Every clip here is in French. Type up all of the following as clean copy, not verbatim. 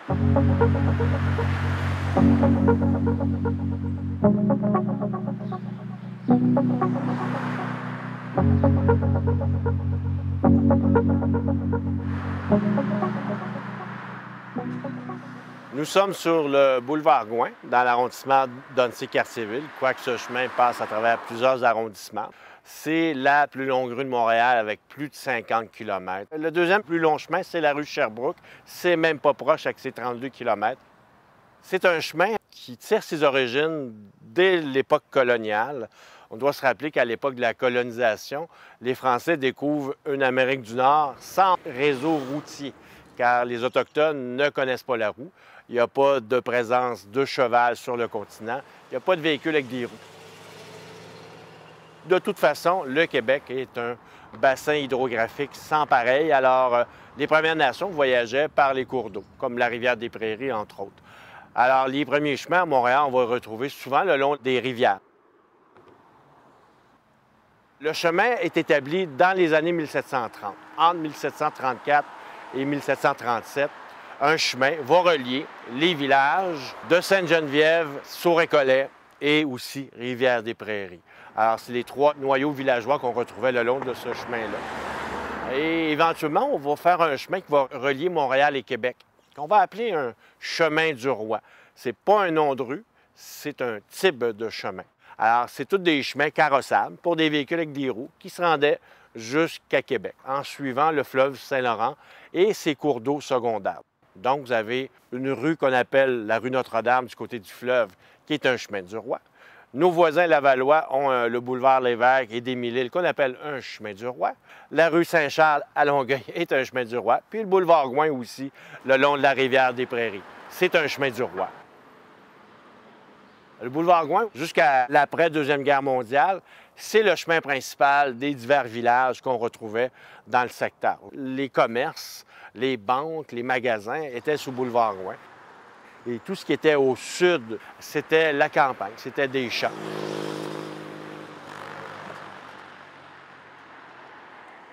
Nous sommes sur le boulevard Gouin, dans l'arrondissement d'Annecy-Cartierville, quoique ce chemin passe à travers plusieurs arrondissements. C'est la plus longue rue de Montréal avec plus de 50 km. Le deuxième plus long chemin, c'est la rue Sherbrooke. C'est même pas proche avec ses 32 km. C'est un chemin qui tire ses origines dès l'époque coloniale. On doit se rappeler qu'à l'époque de la colonisation, les Français découvrent une Amérique du Nord sans réseau routier, car les Autochtones ne connaissent pas la roue. Il n'y a pas de présence de cheval sur le continent. Il n'y a pas de véhicule avec des roues. De toute façon, le Québec est un bassin hydrographique sans pareil. Alors, les Premières Nations voyageaient par les cours d'eau, comme la rivière des Prairies, entre autres. Alors, les premiers chemins à Montréal, on va retrouver souvent le long des rivières. Le chemin est établi dans les années 1730. Entre 1734 et 1737, un chemin va relier les villages de Sainte-Geneviève, Sault-Récollet et aussi Rivière-des-Prairies. Alors, c'est les trois noyaux villageois qu'on retrouvait le long de ce chemin-là. Et éventuellement, on va faire un chemin qui va relier Montréal et Québec, qu'on va appeler un chemin du roi. Ce n'est pas un nom de rue, c'est un type de chemin. Alors, c'est tous des chemins carrossables pour des véhicules avec des roues qui se rendaient jusqu'à Québec, en suivant le fleuve Saint-Laurent et ses cours d'eau secondaires. Donc, vous avez une rue qu'on appelle la rue Notre-Dame du côté du fleuve, qui est un chemin du roi. Nos voisins lavallois ont le boulevard Lévesque et d'Émile-Île qu'on appelle un chemin du roi. La rue Saint-Charles à Longueuil est un chemin du roi. Puis le boulevard Gouin aussi, le long de la rivière des Prairies. C'est un chemin du roi. Le boulevard Gouin, jusqu'à l'après-Deuxième Guerre mondiale, c'est le chemin principal des divers villages qu'on retrouvait dans le secteur. Les commerces, les banques, les magasins étaient sous boulevard Gouin. Et tout ce qui était au sud, c'était la campagne, c'était des champs.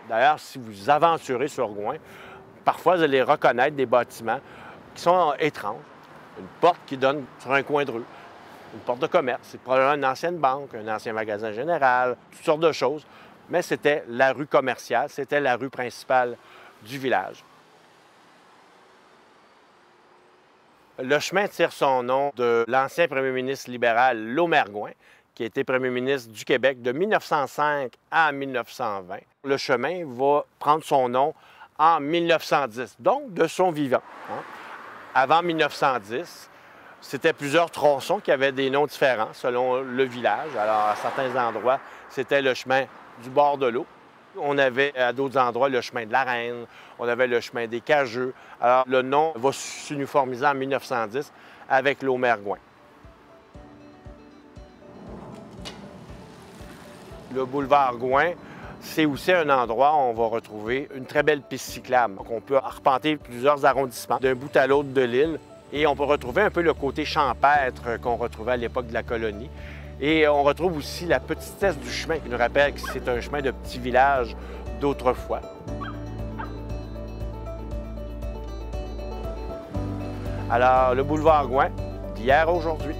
D'ailleurs, si vous aventurez sur Gouin, parfois vous allez reconnaître des bâtiments qui sont étranges. Une porte qui donne sur un coin de rue, une porte de commerce. C'est probablement une ancienne banque, un ancien magasin général, toutes sortes de choses. Mais c'était la rue commerciale, c'était la rue principale du village. Le chemin tire son nom de l'ancien premier ministre libéral Laumergouin, qui a été premier ministre du Québec de 1905 à 1920. Le chemin va prendre son nom en 1910, donc de son vivant. Avant 1910, c'était plusieurs tronçons qui avaient des noms différents selon le village. Alors, à certains endroits, c'était le chemin du bord de l'eau. On avait à d'autres endroits le chemin de la Reine, on avait le chemin des Cageux. Alors, le nom va s'uniformiser en 1910 avec Laumergouin. Le boulevard Gouin, c'est aussi un endroit où on va retrouver une très belle piste cyclable. Donc, on peut arpenter plusieurs arrondissements d'un bout à l'autre de l'île et on peut retrouver un peu le côté champêtre qu'on retrouvait à l'époque de la colonie. Et on retrouve aussi la petitesse du chemin qui nous rappelle que c'est un chemin de petit village d'autrefois. Alors, le boulevard Gouin, d'hier à aujourd'hui.